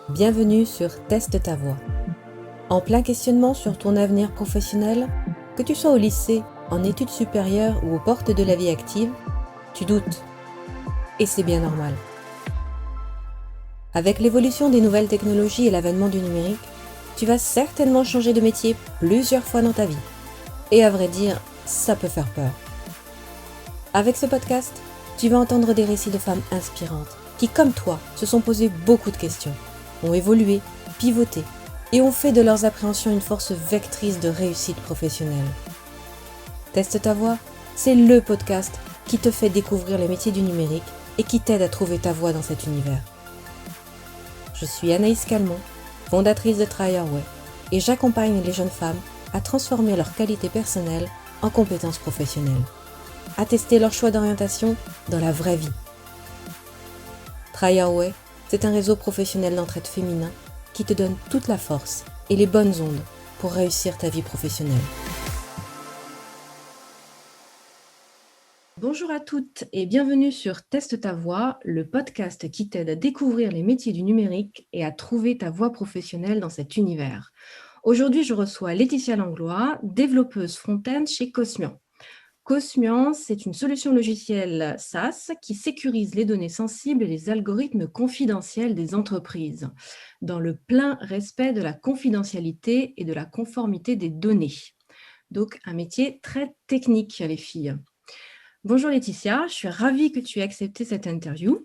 Bienvenue sur Teste ta voix. En plein questionnement sur ton avenir professionnel, que tu sois au lycée, en études supérieures ou aux portes de la vie active, tu doutes. Et c'est bien normal. Avec l'évolution des nouvelles technologies et l'avènement du numérique, tu vas certainement changer de métier plusieurs fois dans ta vie. Et à vrai dire, ça peut faire peur. Avec ce podcast, tu vas entendre des récits de femmes inspirantes qui, comme toi, se sont posées beaucoup de questions, ont évolué, pivoté et ont fait de leurs appréhensions une force vectrice de réussite professionnelle. Teste ta voix, c'est le podcast qui te fait découvrir les métiers du numérique et qui t'aide à trouver ta voie dans cet univers. Je suis Anaïs Calmont, fondatrice de Try Your Way, et j'accompagne les jeunes femmes à transformer leurs qualités personnelles en compétences professionnelles, à tester leur choix d'orientation dans la vraie vie. Try Your Way, c'est un réseau professionnel d'entraide féminin qui te donne toute la force et les bonnes ondes pour réussir ta vie professionnelle. Bonjour à toutes et bienvenue sur Teste ta voix, le podcast qui t'aide à découvrir les métiers du numérique et à trouver ta voie professionnelle dans cet univers. Aujourd'hui, je reçois Laetitia Langlois, développeuse front-end chez Cosmian. Cosmian, c'est une solution logicielle SaaS qui sécurise les données sensibles et les algorithmes confidentiels des entreprises, dans le plein respect de la confidentialité et de la conformité des données. Donc, un métier très technique, les filles. Bonjour Laetitia, je suis ravie que tu aies accepté cette interview.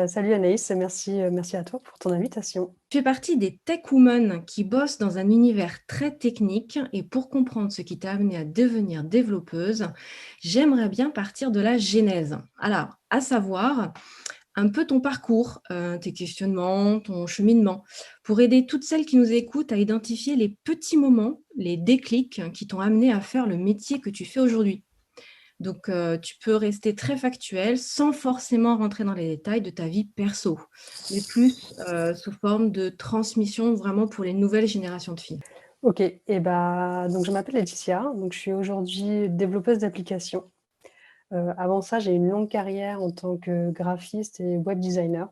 Salut Anaïs, merci à toi pour ton invitation. Tu fais partie des tech women qui bossent dans un univers très technique et pour comprendre ce qui t'a amené à devenir développeuse, j'aimerais bien partir de la genèse. Alors, à savoir un peu ton parcours, tes questionnements, ton cheminement, pour aider toutes celles qui nous écoutent à identifier les petits moments, les déclics qui t'ont amené à faire le métier que tu fais aujourd'hui. Donc, tu peux rester très factuel sans forcément rentrer dans les détails de ta vie perso, mais plus sous forme de transmission vraiment pour les nouvelles générations de filles. Ok, donc je m'appelle Laetitia, donc je suis aujourd'hui développeuse d'applications. Avant ça, j'ai une longue carrière en tant que graphiste et web designer.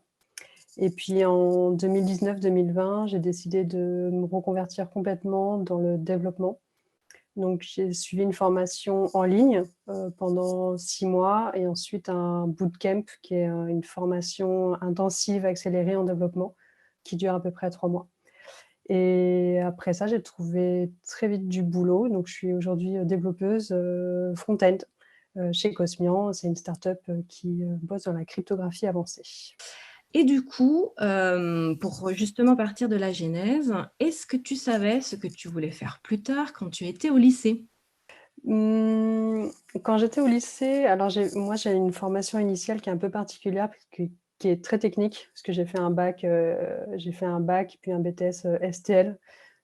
Et puis en 2019-2020, j'ai décidé de me reconvertir complètement dans le développement. Donc j'ai suivi une formation en ligne pendant 6 mois et ensuite un bootcamp qui est une formation intensive accélérée en développement qui dure à peu près 3 mois. Et après ça, j'ai trouvé très vite du boulot. Donc je suis aujourd'hui développeuse front-end chez Cosmian. C'est une start-up qui bosse dans la cryptographie avancée. Et du coup, pour justement partir de la genèse, est-ce que tu savais ce que tu voulais faire plus tard quand tu étais au lycée? Quand j'étais au lycée, alors j'ai une formation initiale qui est un peu particulière qui est très technique parce que j'ai fait un bac puis un BTS STL.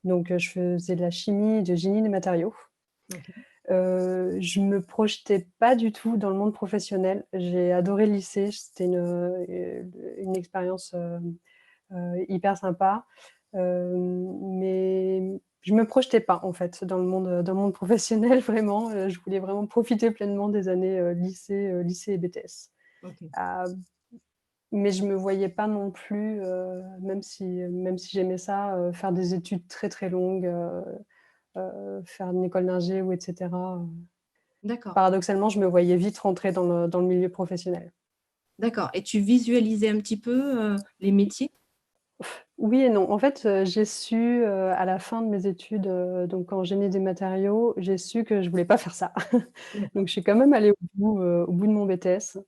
Donc je faisais de la chimie, de génie des matériaux. OK. Je me projetais pas du tout dans le monde professionnel. J'ai adoré le lycée, c'était une expérience, hyper sympa, mais je me projetais pas, en fait, dans le monde professionnel vraiment, je voulais vraiment profiter pleinement des années, lycée et BTS. OK. Ah, mais je me voyais pas non plus, même si j'aimais ça, faire des études très, très longues, faire une école d'ingé ou et cetera. D'accord. Paradoxalement, je me voyais vite rentrer dans le milieu professionnel. D'accord. Et tu visualisais un petit peu, les métiers? Oui et non. En fait, j'ai su, à la fin de mes études, donc en génie des matériaux, j'ai su que je voulais pas faire ça. D'accord. Donc je suis quand même allée au bout de mon BTS,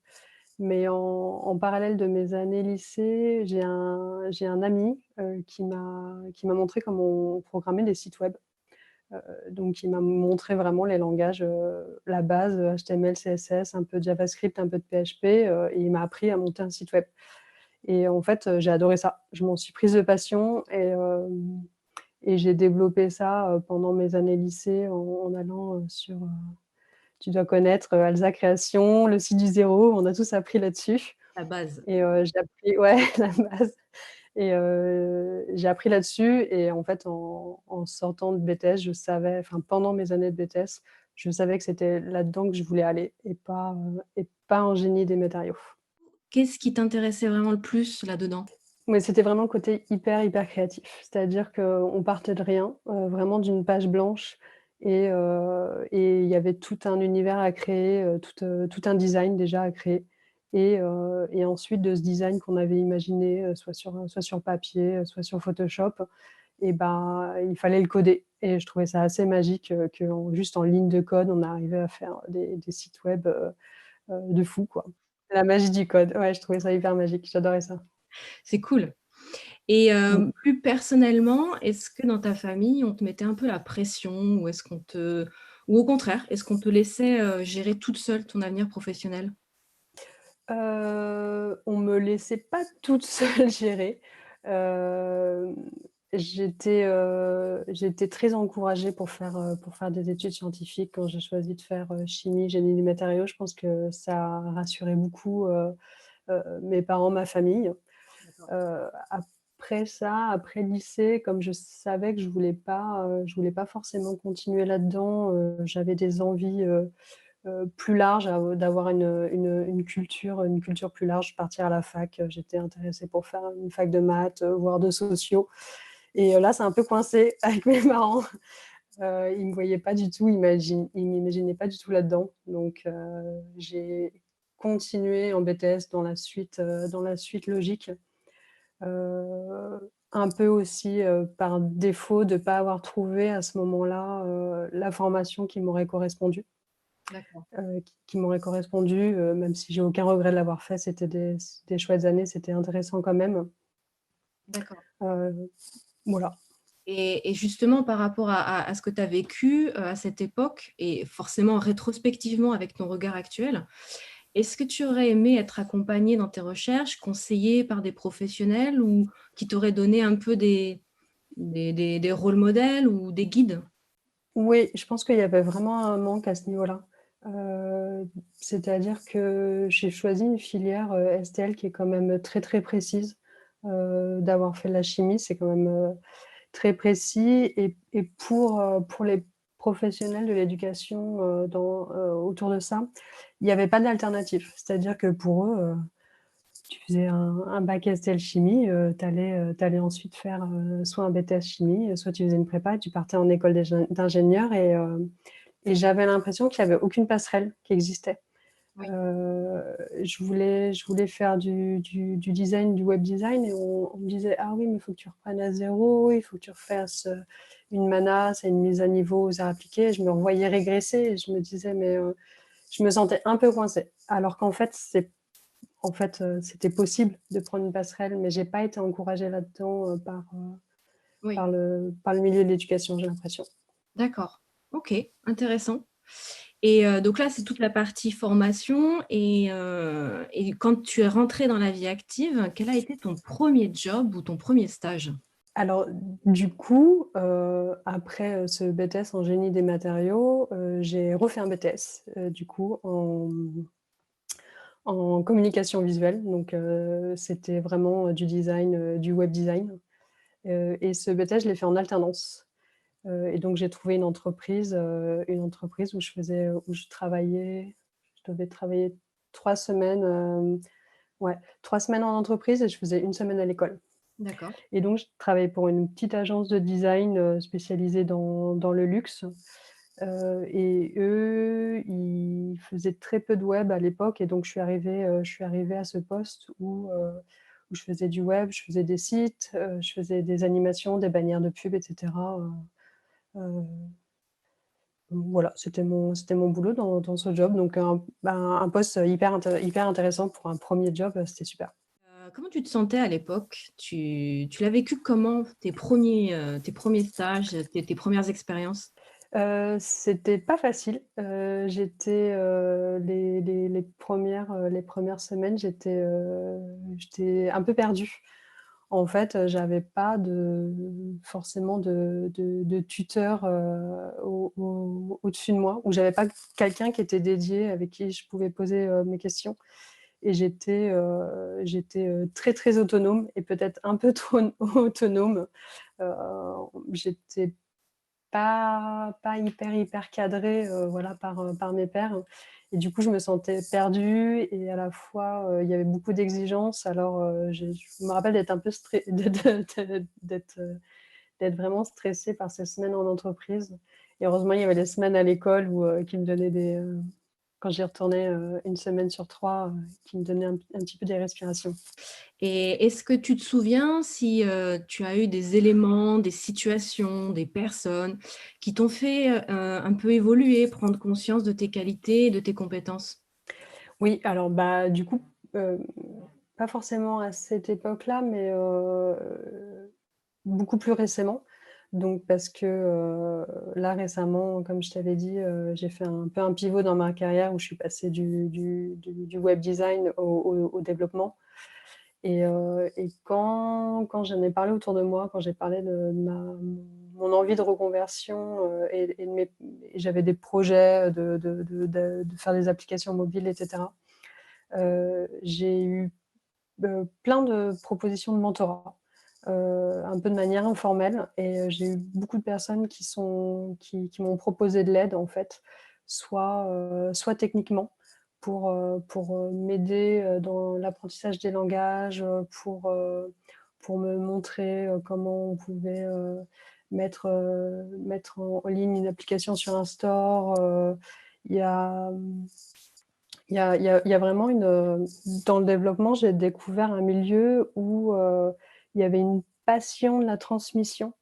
mais en parallèle de mes années lycée, j'ai un ami, qui m'a montré comment on programmait des sites web. Donc il m'a montré vraiment les langages, la base, HTML, CSS, un peu de JavaScript, un peu de PHP, et il m'a appris à monter un site web. Et en fait, j'ai adoré ça. Je m'en suis prise de passion et j'ai développé ça, pendant mes années lycée en allant, sur, tu dois connaître, Alza Création, le site du zéro, on a tous appris là-dessus La base. et j'ai appris ouais, la base et j'ai appris là-dessus et en fait, en sortant de BTS, je savais enfin, pendant mes années de BTS, je savais que c'était là-dedans que je voulais aller et pas en génie des matériaux. Qu'est-ce qui t'intéressait vraiment le plus là-dedans? Ouais, c'était vraiment le côté hyper, hyper créatif. C'est-à-dire qu'on partait de rien, vraiment d'une page blanche et il y avait tout un univers à créer, tout un design déjà à créer et ensuite de ce design qu'on avait imaginé, soit sur papier, soit sur Photoshop et ben, il fallait le coder et je trouvais ça assez magique, qu'en juste en ligne de code, on arrivait à faire des sites web, de fou, quoi. La magie du code, ouais, je trouvais ça hyper magique, j'adorais ça. C'est cool. Et Mmh. plus personnellement, est-ce que dans ta famille, on te mettait un peu la pression ou est-ce qu'on te ou au contraire, est-ce qu'on te laissait, gérer toute seule ton avenir professionnel? On me laissait pas toute seule gérer. Hem, j'étais très encouragée pour faire des études scientifiques quand j'ai choisi de faire, chimie, génie des matériaux. Je pense que ça a rassuré beaucoup, mes parents, ma famille. D'accord. Après ça, après le lycée, comme je savais que je voulais pas forcément continuer là-dedans, j'avais des envies, plus large, d'avoir une culture plus large, partir à la fac, j'étais intéressée pour faire une fac de maths, voire de sociaux et là, c'est un peu coincé avec mes parents. Ils me voyaient pas du tout, ils m'imaginaient pas du tout là-dedans donc j'ai continué en BTS dans la suite logique, un peu aussi, par défaut de pas avoir trouvé à ce moment-là, la formation qui m'aurait correspondu. D'accord, Qui m'auraient correspondu, même si j'ai aucun regret de l'avoir fait. C'était des chouettes années, c'était intéressant quand même. d'accord. Heu, voilà. Et justement par rapport à ce que tu as vécu, à cette époque et forcément rétrospectivement avec ton regard actuel, est-ce que tu aurais aimé être accompagnée dans tes recherches, conseillée par des professionnels ou qui t'auraient donné un peu des rôles modèles ou des guides? Oui, je pense qu'il y avait vraiment un manque à ce niveau-là. C'est-à-dire que j'ai choisi une filière, STL qui est quand même très, très précise. D'avoir fait de la chimie, c'est quand même, très précis et pour les professionnels de l'éducation, autour de ça, il y avait pas d'alternative. C'est-à-dire que pour eux, tu faisais un bac STL chimie, tu allais ensuite faire, soit un BTS chimie, soit tu faisais une prépa et tu partais en école d'ingénieur et j'avais l'impression qu'il y avait aucune passerelle qui existait. Oui, Heu, je voulais faire du design, du web design et on me disait: «Ah oui, mais il faut que tu reprennes à zéro, il faut que tu refasses, une mana, c'est une mise à niveau aux arts appliqués». Je me revoyais régresser et je me disais: «Mais» je me sentais un peu coincée. Alors qu'en fait, c'était possible de prendre une passerelle, mais j'ai pas été encouragée là-dedans, oui, par le milieu de l'éducation, j'ai l'impression. d'accord. OK, intéressant. Et donc là, c'est toute la partie formation et quand tu es rentrée dans la vie active, quel a été ton premier job ou ton premier stage? Alors, du coup, après, ce BTS en génie des matériaux, j'ai refait un BTS, du coup, en communication visuelle. Donc, c'était vraiment, du design, du web design, et ce BTS, je l'ai fait en alternance, et donc j'ai trouvé une entreprise où je travaillais je devais travailler 3 semaines, ouais, 3 semaines en entreprise et je faisais une semaine à l'école. D'accord, Et donc, je travaillais pour une petite agence de design, spécialisée dans le luxe, et eux, ils faisaient très peu de web à l'époque et donc je suis arrivée à ce poste où je faisais du web, je faisais des sites, je faisais des animations, des bannières de pub et cetera, heu, voilà, c'était mon boulot dans ce job donc un poste hyper intéressant pour un premier job, c'était super. comment tu te sentais à l'époque? Tu l'as vécu comment tes premiers stages, tes 1 expériences? C'était pas facile. Les 1 semaines, j'étais un peu perdue. En fait, j'avais pas forcément de tuteur, au-dessus de moi, ou j'avais pas quelqu'un qui était dédié, avec qui je pouvais poser, mes questions et j'étais, très, très autonome et peut-être un peu trop autonome. J'étais pas hyper cadrée, voilà, par mes pairs et du coup, je me sentais perdue et à la fois, il y avait beaucoup d'exigences. Alors, je me rappelle d'être un peu stré d'être vraiment stressée par ces semaines en entreprise et heureusement, il y avait les semaines à l'école où, qui me donnaient quand j'y retournais, 1 semaine sur 3, qui me donnaient un petit peu des respirations. Et est-ce que tu te souviens si, tu as eu des éléments, des situations, des personnes qui t'ont fait, un peu évoluer, prendre conscience de tes qualités et de tes compétences? Oui, alors, bah, du coup, hem, pas forcément à cette époque-là, mais beaucoup plus récemment. Donc parce que, là récemment, comme je t'avais dit, j'ai fait un peu un pivot dans ma carrière où je suis passée du web design au développement et quand j'en ai parlé autour de moi, quand j'ai parlé de mon envie de reconversion, et de mes et j'avais des projets de faire des applications mobiles et cetera. J'ai eu plein de propositions de mentorat, un peu de manière informelle et j'ai eu beaucoup de personnes qui m'ont proposé de l'aide en fait, soit techniquement pour m'aider, dans l'apprentissage des langages, pour me montrer, comment on pouvait, mettre en ligne une application sur un store, il y a, mmh il y a vraiment dans le développement, j'ai découvert un milieu où, il y avait une passion de la transmission,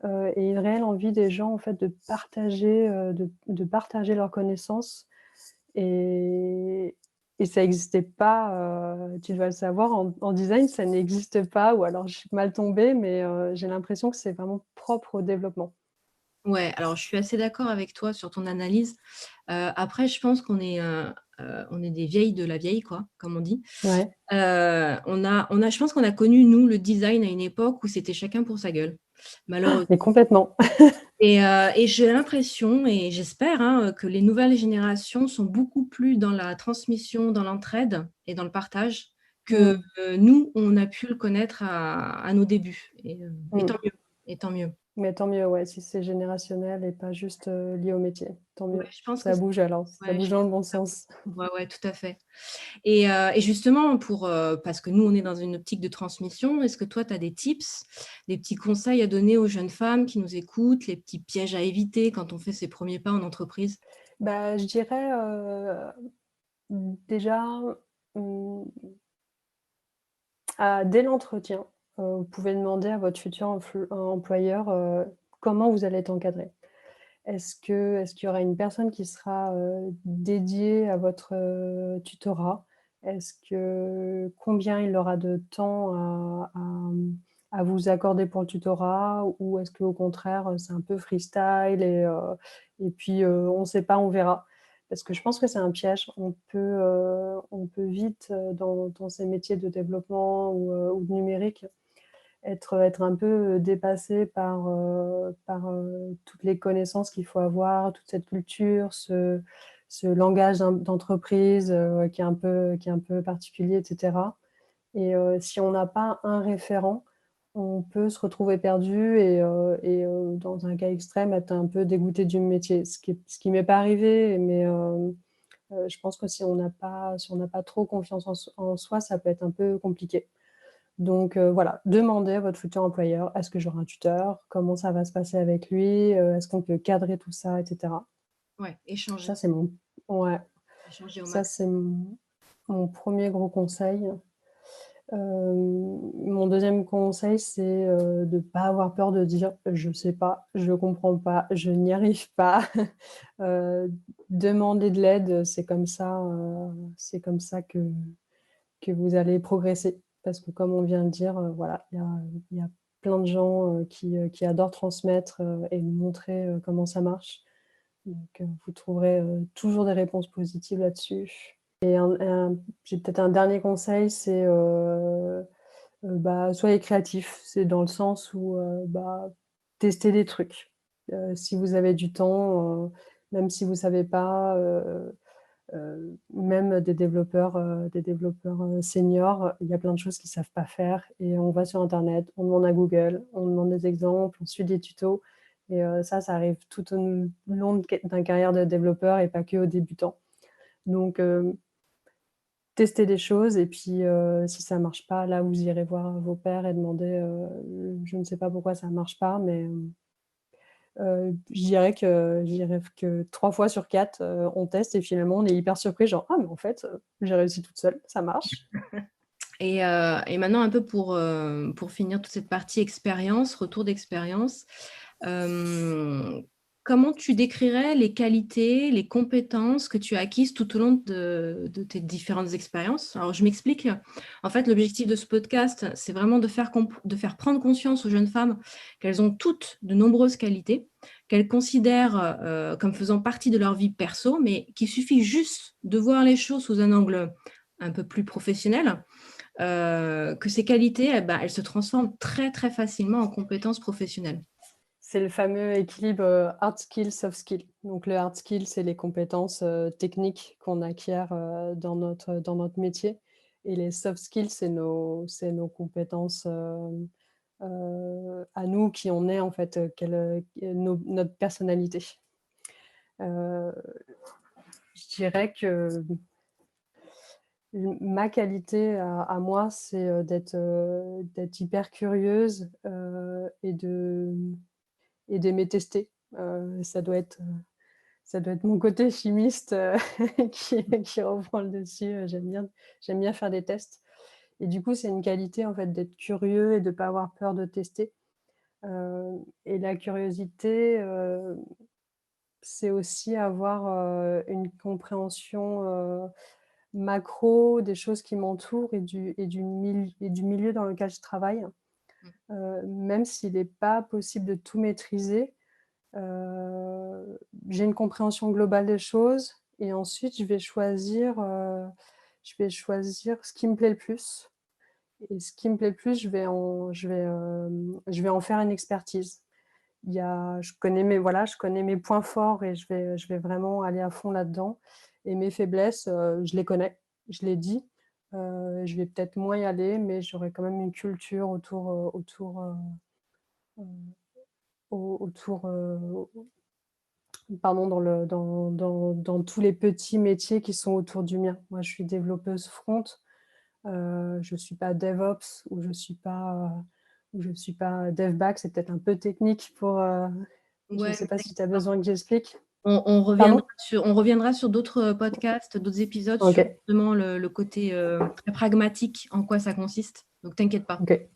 et une réelle envie des gens, en fait, de partager leurs connaissances et ça existait pas, tu dois le savoir, en design, ça n'existe pas ou alors je suis mal tombée, mais j'ai l'impression que c'est vraiment propre au développement. Ouais, alors je suis assez d'accord avec toi sur ton analyse. Après je pense on est des vieilles de la vieille quoi, comme on dit. Ouais, On a je pense qu'on a connu nous le design à une époque où c'était chacun pour sa gueule, malheureusement. mais complètement. Et j'ai l'impression et j'espère, hein, que les nouvelles générations sont beaucoup plus dans la transmission, dans l'entraide et dans le partage que, Mmh. nous, on a pu le connaître à nos débuts et tant Mmh. mieux et tant mieux. Mais tant mieux, ouais, si c'est générationnel et pas juste, lié au métier, tant Ouais, mieux. je pense que Ça bouge alors, ça ouais, je bouge dans le bon sens. ouais, ouais, tout à fait. Et justement parce que nous, on est dans une optique de transmission, est-ce que toi, tu as des tips, des petits conseils à donner aux jeunes femmes qui nous écoutent, les petits pièges à éviter quand on fait ses premiers pas en entreprise? Bah, je dirais, déjà, mmh, dès l'entretien, vous pouvez demander à votre futur employeur, comment vous allez être encadré. Est-ce qu'il y aura une personne qui sera, dédiée à votre, tutorat? Combien il aura de temps à vous accorder pour le tutorat? Ou est-ce qu'au contraire, c'est un peu freestyle et puis, on ne sait pas, on verra? Parce que je pense que c'est un piège. On peut vite, dans ces métiers de développement ou de numérique, être un peu, dépassé par toutes les connaissances qu'il faut avoir, toute cette culture, ce langage d'entreprise, qui est un peu particulier et cetera et si on n'a pas un référent, on peut se retrouver perdu et dans un cas extrême, être un peu dégoûté du métier. Ce qui m'est pas arrivé, mais je pense que si on n'a pas trop confiance en soi, ça peut être un peu compliqué. Donc voilà, demandez à votre futur employeur: «Est-ce que j'aurai un tuteur? Comment ça va se passer avec lui? Est-ce qu'on peut cadrer tout ça?» et cetera. Ouais, Ça, c'est mon ouais, échanger au ça, max. c'est mon 1er gros conseil. Mon deuxième conseil, c'est, de pas avoir peur de dire: «Je sais pas, je comprends pas, je n'y arrive pas». Heu, Demander de l'aide, c'est comme ça que vous allez progresser. Parce que comme on vient de dire, voilà, il y a plein de gens, qui adorent transmettre, et montrer, comment ça marche. Donc, vous trouverez, toujours des réponses positives là-dessus. Et j'ai peut-être un dernier conseil, c'est, bah, soyez créatifs. C'est dans le sens où, bah, testez des trucs. Si vous avez du temps, même si vous savez pas, même des développeurs, seniors, il y a plein de choses qu'ils savent pas faire et on va sur internet, on demande à Google, on demande des exemples, on suit des tutos et ça arrive tout au long d'un carrière de développeur et pas que aux débutants. Donc tester des choses et puis si ça marche pas, là, vous irez voir vos pairs et demander, «Je ne sais pas pourquoi ça marche pas», mais je dirais que 3 fois sur 4, on teste et finalement on est hyper surpris, genre: «Ah mais en fait, j'ai réussi toute seule, ça marche». Et maintenant un peu pour finir toute cette partie expérience, retour d'expérience, hem, comment tu décrirais les qualités, les compétences que tu as acquises tout au long de tes différentes expériences? Alors je m'explique. En fait, l'objectif de ce podcast, c'est vraiment de faire prendre conscience aux jeunes femmes qu'elles ont toutes de nombreuses qualités, qu'elles considèrent, comme faisant partie de leur vie perso, mais qu'il suffit juste de voir les choses sous un angle un peu plus professionnel, que ces qualités, elles se transforment très, très facilement en compétences professionnelles. C'est le fameux équilibre, hard skills, soft skills. Donc le hard skill, c'est les compétences, techniques qu'on acquiert, dans notre métier et les soft skills, c'est nos compétences, à nous, qui on est en fait, notre personnalité. Heu, je dirais que ma qualité à moi, c'est, d'être hyper curieuse, et d'aimer tester. Ça doit être mon côté chimiste, qui reprend le dessus, j'aime bien faire des tests et du coup, c'est une qualité, en fait, d'être curieux et de pas avoir peur de tester, et la curiosité, c'est aussi avoir, une compréhension, macro des choses qui m'entourent et du milieu dans lequel je travaille. Mmh. Même s'il est pas possible de tout maîtriser, j'ai une compréhension globale des choses et ensuite je vais choisir ce qui me plaît le plus et ce qui me plaît le plus, je vais en faire une expertise. Je connais mes points forts et je vais vraiment aller à fond là-dedans et mes faiblesses, je les connais, je les dis. Je vais peut-être moins y aller, mais j'aurai quand même une culture autour, pardon, dans tous les petits métiers qui sont autour du mien. Moi, je suis développeuse front, je suis pas DevOps ou je suis pas dev back, c'est peut-être un peu technique je ne Ouais, sais mais pas si t'inquiète tu as pas. besoin que j'explique? On Pardon? reviendra sur d'autres, podcasts, d'autres épisodes sur OK, justement le côté, très pragmatique, en quoi ça consiste. Donc t'inquiète pas. OK.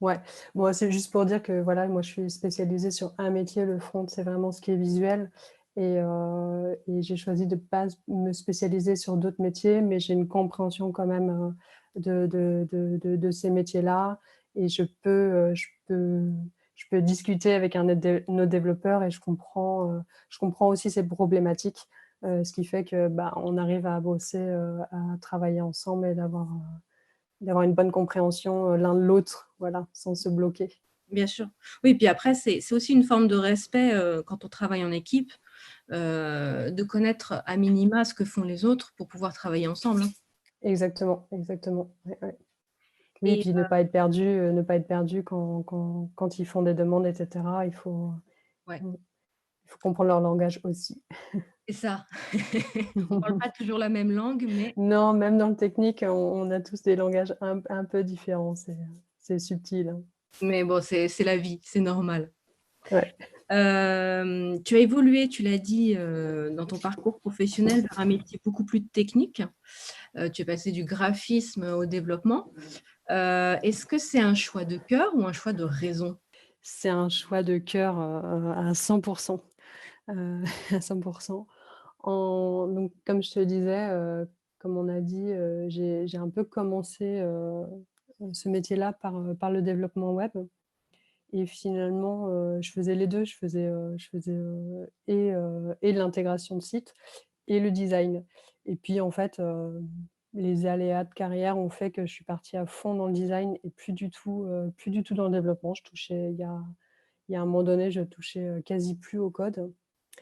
Ouais. Bon, c'est juste pour dire que voilà, moi je suis spécialisée sur un métier, le front, c'est vraiment ce qui est visuel et j'ai choisi de pas me spécialiser sur d'autres métiers, mais j'ai une compréhension quand même, de ces métiers-là et je peux discuter avec un autre développeur et je comprends aussi ses problématiques, ce qui fait que, bah, on arrive à bosser, à travailler ensemble et d'avoir une bonne compréhension, l'un de l'autre, voilà, sans se bloquer. Bien sûr. Oui, puis après c'est aussi une forme de respect, quand on travaille en équipe, de connaître à minima ce que font les autres pour pouvoir travailler ensemble, hein. Exactement, exactement. Ouais, ouais. Oui, Et puis ne pas être perdu quand ils font des demandes et cetera. ouais, Il faut comprendre leur langage aussi. c'est ça. On parle pas toujours la même langue, mais Non, même dans le technique, on a tous des langages un peu différents, c'est subtil, hein. bon, c'est la vie, c'est normal. Ouais. Tu as évolué, tu l'as dit, dans ton parcours professionnel vers un métier beaucoup plus technique. Tu es passé du graphisme au développement. Est-ce que c'est un choix de cœur ou un choix de raison? C'est un choix de cœur, à 100 à 100. Donc comme je te disais, comme on a dit, j'ai un peu commencé, ce métier-là par le développement web et finalement, je faisais les 2. Je faisais de l'intégration de site et le design et puis en fait, les aléas de carrière ont fait que je suis partie à fond dans le design et plus du tout dans le développement. Il y a un moment donné, je touchais, quasi plus au code.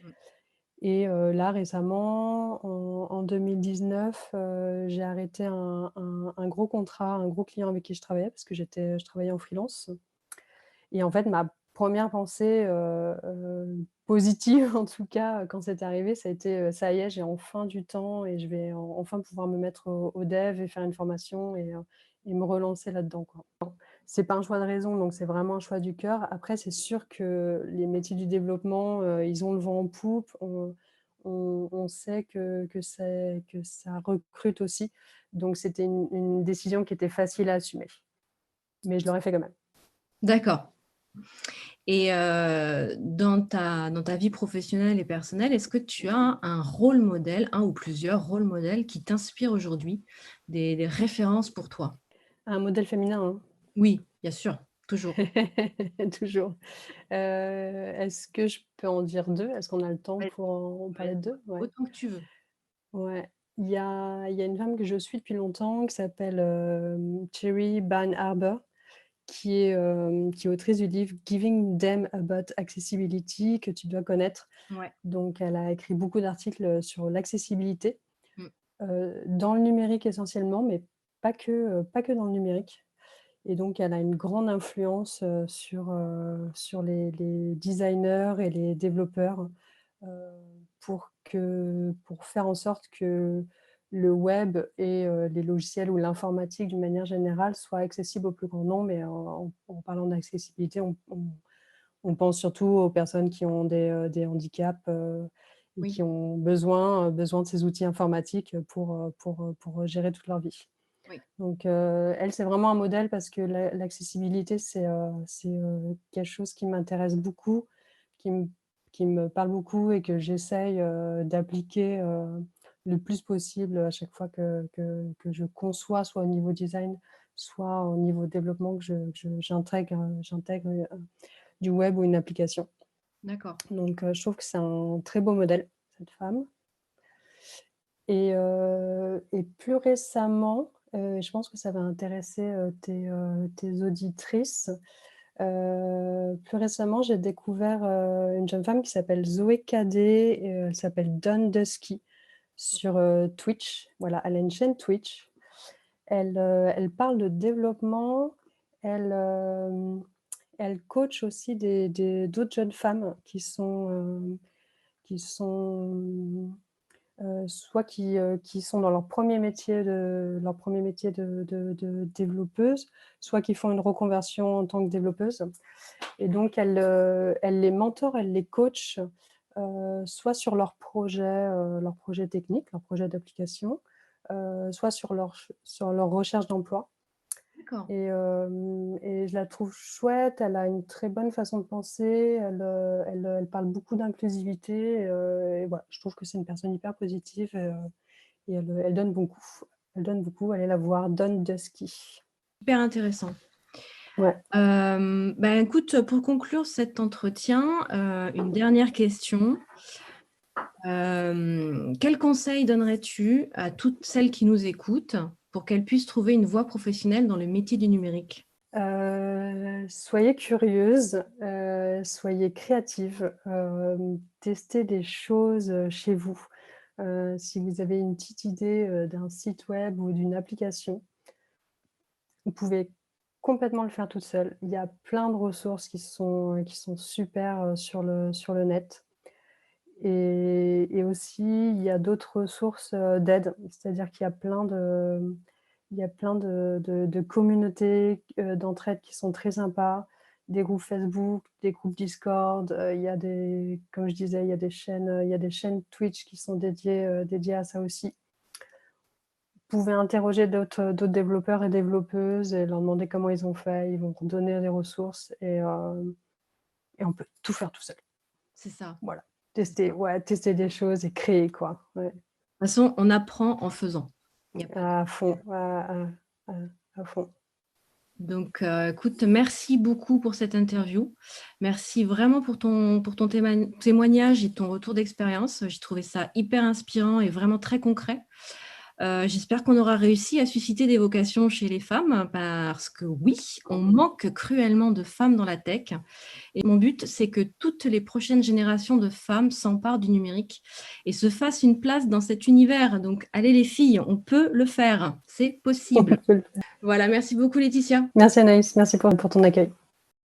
Mmh. Et là récemment, en 2019, j'ai arrêté un gros contrat, un gros client avec qui je travaillais parce que je travaillais en freelance et en fait, ma première pensée, positive en tout cas, quand c'est arrivé, ça a été, «Ça y est, j'ai enfin du temps et je vais enfin pouvoir me mettre au dev et faire une formation et me relancer là-dedans, quoi». C'est pas un choix de raison, donc c'est vraiment un choix du cœur. Après, c'est sûr que les métiers du développement, ils ont le vent en poupe. On sait que ça recrute aussi, donc c'était une décision qui était facile à assumer, mais je l'aurais fait quand même. D'accord. Et dans ta vie professionnelle et personnelle, est-ce que tu as un rôle modèle, un ou plusieurs rôles modèles qui t'inspirent aujourd'hui, des références pour toi? Un modèle féminin, hein. Oui, bien sûr, toujours. Toujours. Est-ce que je peux en dire 2? Est-ce qu'on a le temps Ouais, pour en ouais, parler de 2? Ouais. autant que tu veux. Ouais. Il y a une femme que je suis depuis longtemps qui s'appelle, Cherry Ban Arbor, qui est autrice du livre «Giving Them About Accessibility» que tu dois connaître. Ouais. Donc elle a écrit beaucoup d'articles, sur l'accessibilité, Mmh. dans le numérique essentiellement, mais pas que dans le numérique. Et donc elle a une grande influence, sur les designers et les développeurs, heu, pour faire en sorte que le web et les logiciels ou l'informatique d'une manière générale soient accessibles au plus grand nombre. Et en parlant d'accessibilité, on pense surtout aux personnes qui ont des handicaps, et Oui, qui ont besoin de ces outils informatiques pour gérer toute leur vie. oui. Donc elle, c'est vraiment un modèle parce que l'accessibilité, quelque chose qui m'intéresse beaucoup, qui me qui me parle beaucoup et que j'essaye, d'appliquer, le plus possible à chaque fois que je conçois, soit au niveau design, soit au niveau développement, que j'intègre, du web ou une application. D'accord. Donc je trouve que c'est un très beau modèle, cette femme. Et plus récemment, je pense que ça va intéresser, tes auditrices. Plus récemment, j'ai découvert, une jeune femme qui s'appelle Zoé Cadet, et elle s'appelle Dawn Dusky sur, Twitch. Voilà, elle a une chaîne Twitch. Elle parle de développement. Elle, elle coach aussi d'autres jeunes femmes qui sont soit qui sont dans leur premier métier de développeuse, soit qui font une reconversion en tant que développeuse. Et donc elle les mentor, elle les coach, soit sur leurs projets techniques, leurs projets d'application, soit sur leur recherche d'emploi. D'accord. Et je la trouve chouette, elle a une très bonne façon de penser, elle parle beaucoup d'inclusivité, et voilà, je trouve que c'est une personne hyper positive, et elle donne beaucoup. Elle donne beaucoup, allez la voir, Dawn Dusky. Hyper intéressant. Ouais. Écoute, pour conclure cet entretien, une dernière question. Quel conseil donnerais-tu à toutes celles qui nous écoutent pour qu'elles puissent trouver une voie professionnelle dans le métier du numérique? Soyez curieuse, soyez créative, testez des choses, chez vous. Si vous avez une petite idée, d'un site web ou d'une application, vous pouvez complètement le faire toute seule. Il y a plein de ressources qui sont super, sur le net. Et aussi, il y a d'autres sources, d'aide. C'est-à-dire qu'il y a plein de communautés, d'entraide qui sont très sympas, des groupes Facebook, des groupes Discord, il y a comme je disais, il y a des chaînes Twitch qui sont dédiées à ça aussi. Vous pouvez interroger d'autres développeurs et développeuses et leur demander comment ils ont fait. Ils vont vous donner des ressources, et on peut tout faire tout seul. C'est ça. Voilà. C'est ça. Tester des choses et créer, quoi. Ouais. De toute façon, on apprend en faisant. Il y a pas À de fond, à fond. Donc, écoute, merci beaucoup pour cette interview. Merci vraiment pour ton témoignage et ton retour d'expérience. J'ai trouvé ça hyper inspirant et vraiment très concret. J'espère qu'on aura réussi à susciter des vocations chez les femmes parce que oui, on manque cruellement de femmes dans la tech. Et mon but, c'est que toutes les prochaines générations de femmes s'emparent du numérique et se fassent une place dans cet univers. Donc, allez les filles, on peut le faire. C'est possible. Voilà, merci beaucoup Laetitia. Merci Anaïs, merci pour ton accueil.